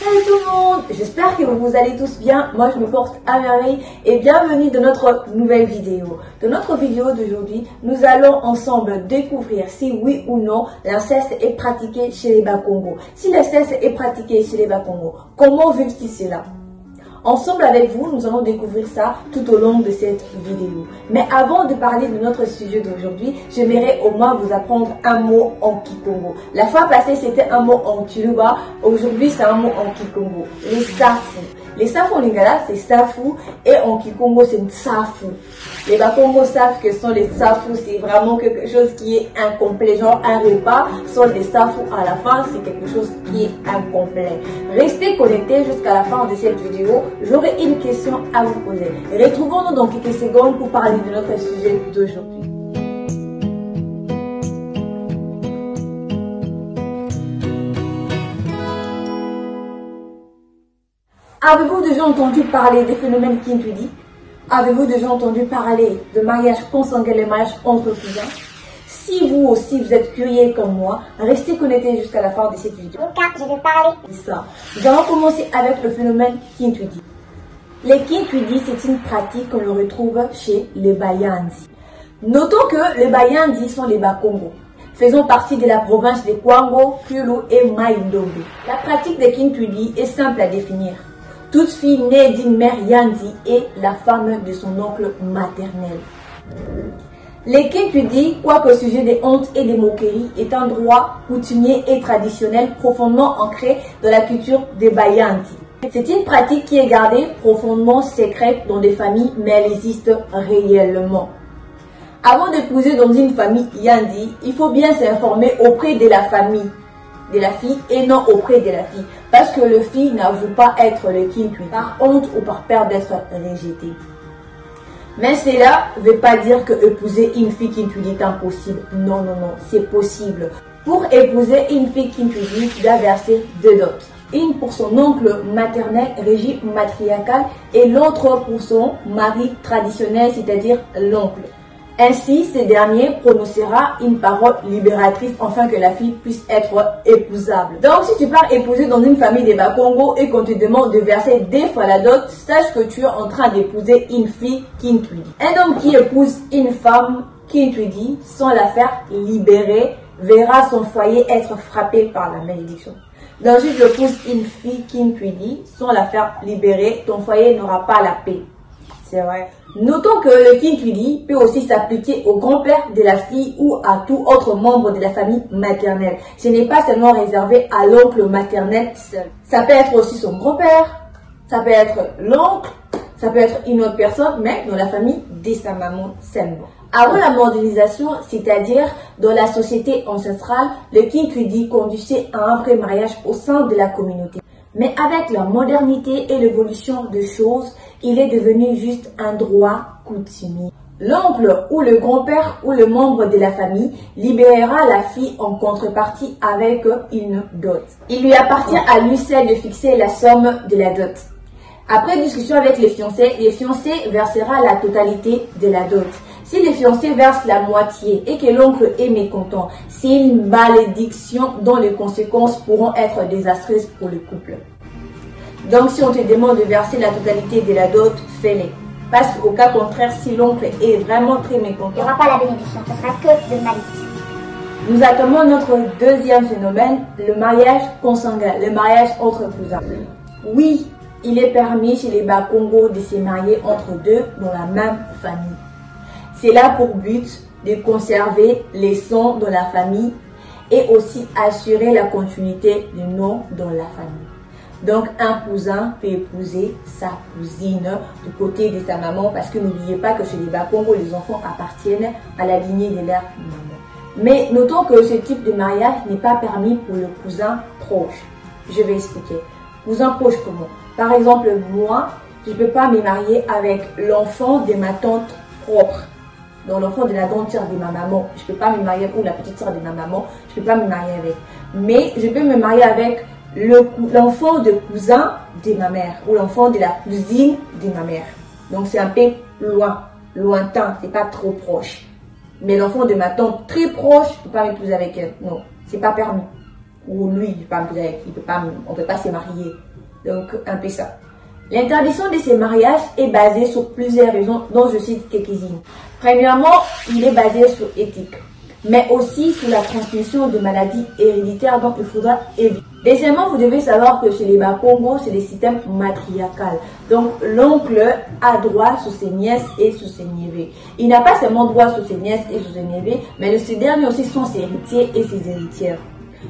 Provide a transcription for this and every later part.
Salut tout le monde, j'espère que vous allez tous bien. Moi je me porte à merveille et bienvenue dans notre nouvelle vidéo. Dans notre vidéo d'aujourd'hui, nous allons ensemble découvrir si oui ou non l'inceste est pratiqué chez les Bakongo. Si l'inceste est pratiqué chez les Bakongo, comment vivent-ils cela? Ensemble avec vous, nous allons découvrir ça tout au long de cette vidéo. Mais avant de parler de notre sujet d'aujourd'hui, j'aimerais au moins vous apprendre un mot en Kikongo. La fois passée, c'était un mot en Tuluba. Aujourd'hui, c'est un mot en Kikongo. Les Safu. Les Safu en lingala, c'est Safu. Et en Kikongo, c'est Safu. Les Bakongo savent que sont les Safu. C'est vraiment quelque chose qui est incomplet. Genre un repas, sont des Safu à la fin, c'est quelque chose qui est incomplet. Restez connectés jusqu'à la fin de cette vidéo. J'aurai une question à vous poser. Retrouvons-nous dans quelques secondes pour parler de notre sujet d'aujourd'hui. Avez-vous déjà entendu parler des phénomènes Kintwidi? Avez-vous déjà entendu parler de mariage consanguin, les mariages entre cousins? Si vous aussi vous êtes curieux comme moi, restez connectés jusqu'à la fin de cette vidéo. Car je vais parler de ça. Nous allons commencer avec le phénomène Kintwidi. Les Kintwidi, c'est une pratique qu'on le retrouve chez les Bayandi. Notons que les Bayandi sont les Bakongo, faisant partie de la province de Kwango, Kulu et Maïndombe. La pratique des Kintwidi est simple à définir. Toute fille née d'une mère Yandi est la femme de son oncle maternel. Les Kintwidi, quoique sujet des hontes et des moqueries, est un droit coutumier et traditionnel profondément ancré dans la culture des Bayandi. C'est une pratique qui est gardée profondément secrète dans des familles, mais elle existe réellement. Avant d'épouser dans une famille Yandi, il faut bien s'informer auprès de la famille de la fille et non auprès de la fille, parce que le fille n'avoue pas être le Kintwidi par honte ou par peur d'être rejeté. Mais cela ne veut pas dire que épouser une fille Kintwidi est impossible. Non, non, non, c'est possible. Pour épouser une fille Kintwidi, tu dois verser deux dots. Une pour son oncle maternel, régime matriarcal, et l'autre pour son mari traditionnel, c'est-à-dire l'oncle. Ainsi, ce dernier prononcera une parole libératrice afin que la fille puisse être épousable. Donc, si tu pars épouser dans une famille des Bakongo et qu'on te demande de verser deux fois la dot, sache que tu es en train d'épouser une fille Kintwidi. Un homme qui épouse une femme Kintwidi sans la faire libérer verra son foyer être frappé par la malédiction. Donc, si tu épouses une fille Kintwidi sans la faire libérer, ton foyer n'aura pas la paix. C'est vrai. Notons que le Kintwidi peut aussi s'appliquer au grand-père de la fille ou à tout autre membre de la famille maternelle. Ce n'est pas seulement réservé à l'oncle maternel seul. Ça peut être aussi son grand-père, ça peut être l'oncle, ça peut être une autre personne, mais dans la famille de sa maman seulement. Avant la modernisation, c'est-à-dire dans la société ancestrale, le Kintwidi conduisait à un vrai mariage au sein de la communauté. Mais avec la modernité et l'évolution des choses, il est devenu juste un droit coutumier. L'oncle ou le grand-père ou le membre de la famille libérera la fille en contrepartie avec une dot. Il lui appartient à lui seul de fixer la somme de la dot. Après discussion avec les fiancés versera la totalité de la dot. Si les fiancés versent la moitié et que l'oncle est mécontent, c'est une malédiction dont les conséquences pourront être désastreuses pour le couple. Donc si on te demande de verser la totalité de la dot, fais-le. Parce qu'au cas contraire, si l'oncle est vraiment très mécontent, il n'y aura pas la bénédiction, ce sera que de malédiction. Nous attendons notre deuxième phénomène, le mariage consanguin, le mariage entre cousins. Oui, il est permis chez les Bakongo de se marier entre deux dans la même famille. C'est là pour but de conserver les sons dans la famille et aussi assurer la continuité du nom dans la famille. Donc, un cousin peut épouser sa cousine du côté de sa maman parce que n'oubliez pas que chez les Bakongo, les enfants appartiennent à la lignée de leur maman. Mais notons que ce type de mariage n'est pas permis pour le cousin proche. Je vais expliquer. Cousin proche comment? Par exemple, moi, je ne peux pas me marier avec l'enfant de ma tante propre. Donc l'enfant de la grande sœur de ma maman, je ne peux pas me marier, ou la petite sœur de ma maman, je ne peux pas me marier avec. Mais je peux me marier avec l'enfant de cousin de ma mère, ou l'enfant de la cousine de ma mère. Donc c'est un peu lointain, c'est pas trop proche. Mais l'enfant de ma tante très proche, je ne peux pas m'épouser avec elle. Non, c'est pas permis. ou lui, on peut pas se marier. Donc, un peu ça. L'interdiction de ces mariages est basée sur plusieurs raisons, dont je cite quelques-unes. Premièrement, il est basé sur éthique, mais aussi sur la transmission de maladies héréditaires dont il faudra éviter. Deuxièmement, vous devez savoir que chez les Bakongo, c'est des systèmes matriarcales. Donc, l'oncle a droit sur ses nièces et sur ses neveux. Il n'a pas seulement droit sur ses nièces et sur ses neveux, mais ces derniers aussi sont ses héritiers et ses héritières.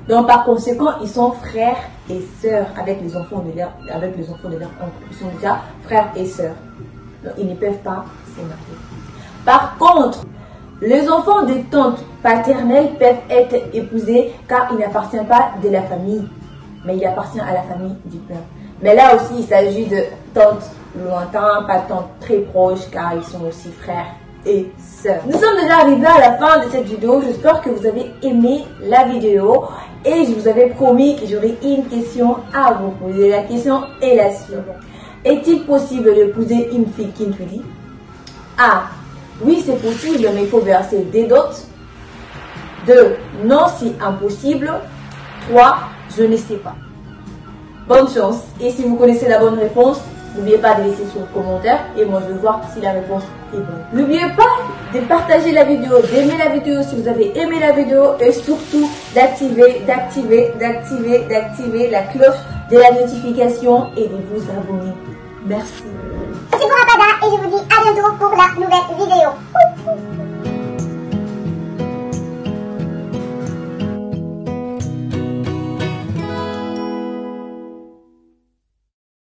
Donc, par conséquent, ils sont frères et sœurs avec les enfants de leur oncle. Ils sont déjà frères et sœurs. Donc, ils ne peuvent pas se marier. Par contre, les enfants de tantes paternelles peuvent être épousés car ils n'appartiennent pas de la famille, mais ils appartiennent à la famille du père. Mais là aussi, il s'agit de tantes lointains, pas tantes très proches car ils sont aussi frères et sœurs. Nous sommes déjà arrivés à la fin de cette vidéo. J'espère que vous avez aimé la vidéo et je vous avais promis que j'aurais une question à vous poser. La question est la suivante. Est-il possible d'épouser une fille Kintwidi? A. Oui, c'est possible, mais il faut verser des dots. 2. Non, c'est impossible. 3. Je ne sais pas. Bonne chance. Et si vous connaissez la bonne réponse, n'oubliez pas de laisser sur le commentaire et moi je vais voir si la réponse est bonne. N'oubliez pas de partager la vidéo, d'aimer la vidéo si vous avez aimé la vidéo et surtout d'activer la cloche de la notification et de vous abonner. Merci. C'est pour Rapada et je vous dis